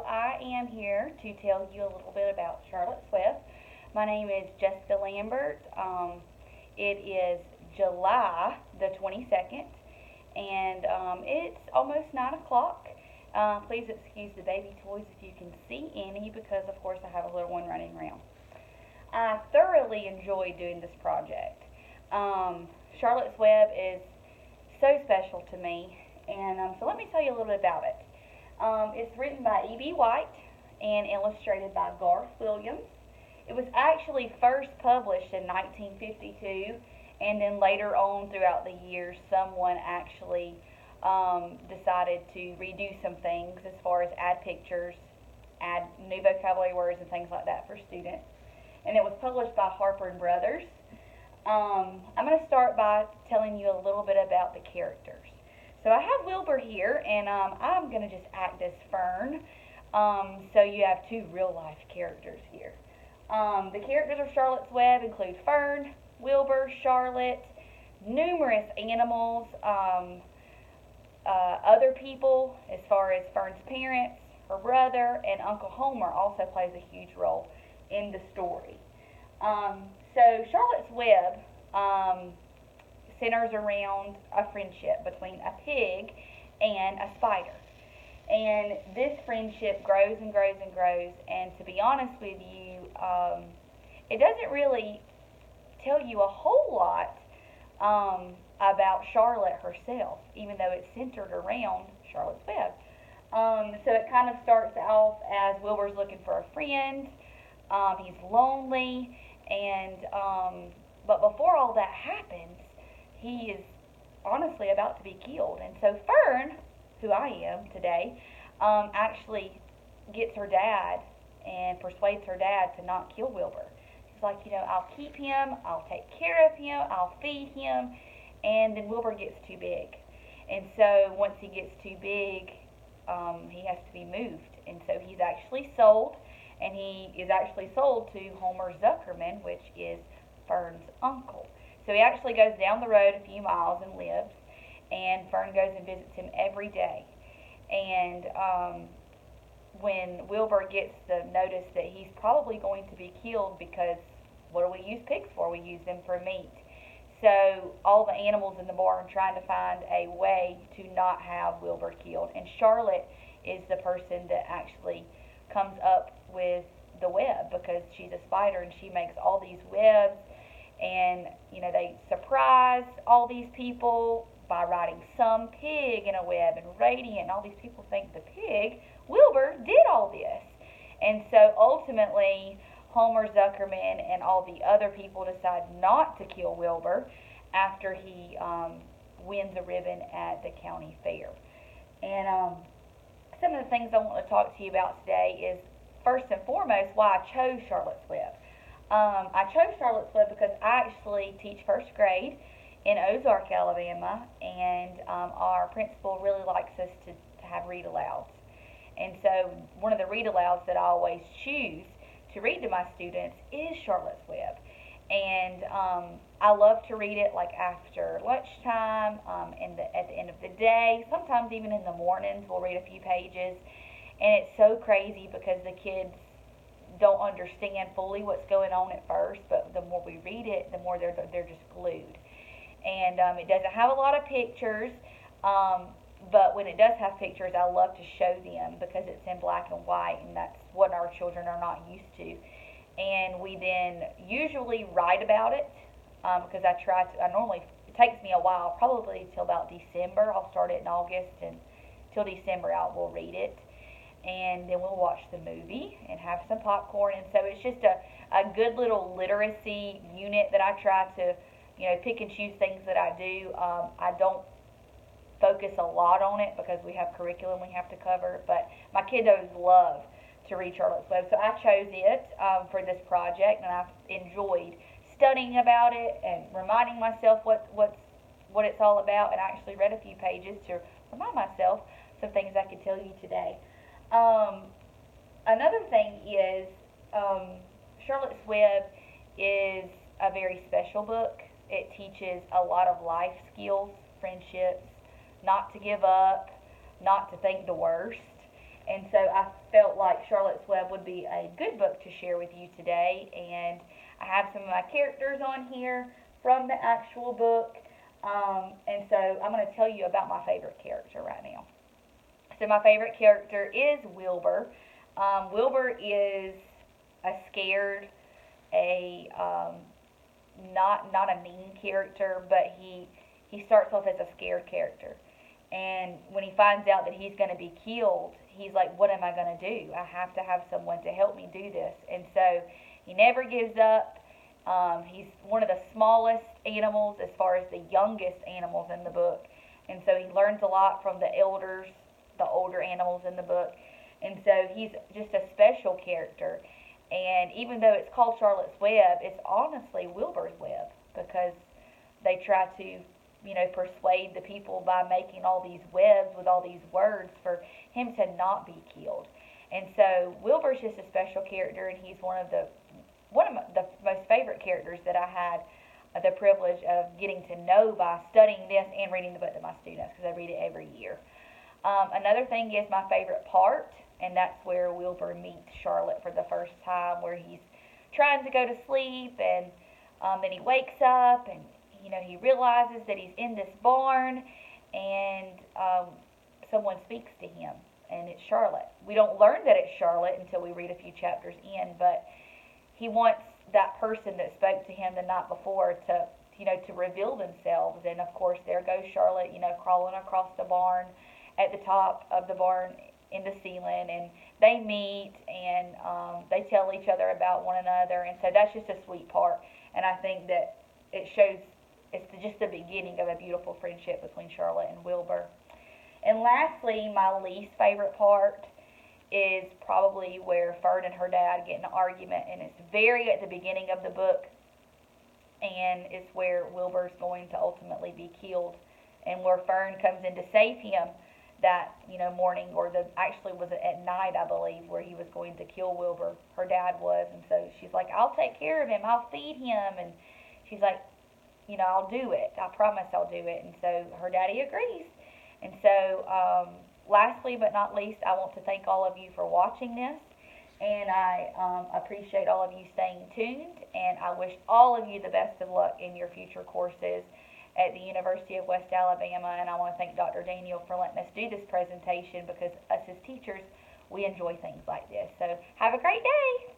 I am here to tell you a little bit about Charlotte's Web. My name is Jessica Lambert. It is July the 22nd, and it's almost 9 o'clock. Please excuse the baby toys if you can see any, because of course I have a little one running around. I thoroughly enjoy doing this project. Charlotte's Web is so special to me, and so let me tell you a little bit about it. It's written by E.B. White and illustrated by Garth Williams. It was actually first published in 1952, and then later on throughout the years, someone actually decided to redo some things as far as add pictures, add new vocabulary words, and things like that for students. And it was published by Harper and Brothers. I'm going to start by telling you a little bit about the characters. So I have Wilbur here, and I'm going to just act as Fern. So you have two real life characters here. The characters of Charlotte's Web include Fern, Wilbur, Charlotte, numerous animals, other people as far as Fern's parents, her brother, and Uncle Homer also plays a huge role in the story. So Charlotte's Web centers around a friendship between a pig and a spider. And this friendship grows and grows and grows. And to be honest with you, it doesn't really tell you a whole lot about Charlotte herself, even though it's centered around Charlotte's Web. So it kind of starts off as Wilbur's looking for a friend. He's lonely, and but before all that happens, he is honestly about to be killed. And so Fern, who I am today, actually gets her dad and persuades her dad to not kill Wilbur. She's like, I'll keep him, I'll take care of him, I'll feed him, and then Wilbur gets too big. And so once he gets too big, he has to be moved. And so he's actually sold, and he is actually sold to Homer Zuckerman, which is Fern's uncle. So he actually goes down the road a few miles and lives, and Fern goes and visits him every day. And when Wilbur gets the notice that he's probably going to be killed, because what do we use pigs for? We use them for meat. So all the animals in the barn are trying to find a way to not have Wilbur killed. And Charlotte is the person that actually comes up with the web, because she's a spider and she makes all these webs. And they surprise all these people by writing some pig in a web and Radiant, and all these people think the pig, Wilbur, did all this. And so ultimately Homer Zuckerman and all the other people decide not to kill Wilbur after he wins a ribbon at the county fair. And some of the things I want to talk to you about today is, first and foremost, why I chose Charlotte's Web. I chose Charlotte's Web because I actually teach first grade in Ozark, Alabama, and our principal really likes us to have read-alouds. And so one of the read-alouds that I always choose to read to my students is Charlotte's Web. And I love to read it like after lunchtime, at the end of the day, sometimes even in the mornings we'll read a few pages. And it's so crazy because the kids don't understand fully what's going on at first, but the more we read it, the more they're just glued. And it doesn't have a lot of pictures, but when it does have pictures, I love to show them because it's in black and white, and that's what our children are not used to. And we then usually write about it, because I normally, it takes me a while, probably till about December. I'll start it in August, and till December we'll read it. And then we'll watch the movie and have some popcorn. And so it's just a good little literacy unit that I try to, pick and choose things that I do. I don't focus a lot on it because we have curriculum we have to cover, but my kiddos love to read Charlotte's Web. So I chose it for this project, and I've enjoyed studying about it and reminding myself what it's all about, and I actually read a few pages to remind myself some things I could tell you today. Another thing is, Charlotte's Web is a very special book. It teaches a lot of life skills, friendships, not to give up, not to think the worst. And so I felt like Charlotte's Web would be a good book to share with you today. And I have some of my characters on here from the actual book. And so I'm going to tell you about my favorite character right now. So my favorite character is Wilbur. Wilbur is a scared, a not a mean character, but he starts off as a scared character. And when he finds out that he's going to be killed, he's like, what am I going to do? I have to have someone to help me do this. And so he never gives up. He's one of the smallest animals as far as the youngest animals in the book. And so he learns a lot from the elders, the older animals in the book. And so he's just a special character. And even though it's called Charlotte's Web, it's honestly Wilbur's web, because they try to, persuade the people by making all these webs with all these words for him to not be killed. And so Wilbur's just a special character, and he's one of the most favorite characters that I had the privilege of getting to know by studying this and reading the book to my students, because I read it every year. Another thing is my favorite part, and that's where Wilbur meets Charlotte for the first time, where he's trying to go to sleep, and then he wakes up, and he realizes that he's in this barn, and someone speaks to him, and it's Charlotte. We don't learn that it's Charlotte until we read a few chapters in, but he wants that person that spoke to him the night before to reveal themselves. And of course, there goes Charlotte, crawling across the barn, at the top of the barn in the ceiling, and they meet, and they tell each other about one another. And so that's just a sweet part, and I think that it shows it's just the beginning of a beautiful friendship between Charlotte and Wilbur. And lastly, my least favorite part is probably where Fern and her dad get in an argument, and it's very at the beginning of the book, and it's where Wilbur's going to ultimately be killed, and where Fern comes in to save him that morning, or actually was at night, I believe, where he was going to kill Wilbur. Her dad was, and so she's like, I'll take care of him, I'll feed him, and she's like, I'll do it, I promise I'll do it. And so her daddy agrees. And so lastly but not least, I want to thank all of you for watching this, and I appreciate all of you staying tuned, and I wish all of you the best of luck in your future courses at the University of West Alabama. And I want to thank Dr. Daniel for letting us do this presentation, because us as teachers, we enjoy things like this. So have a great day.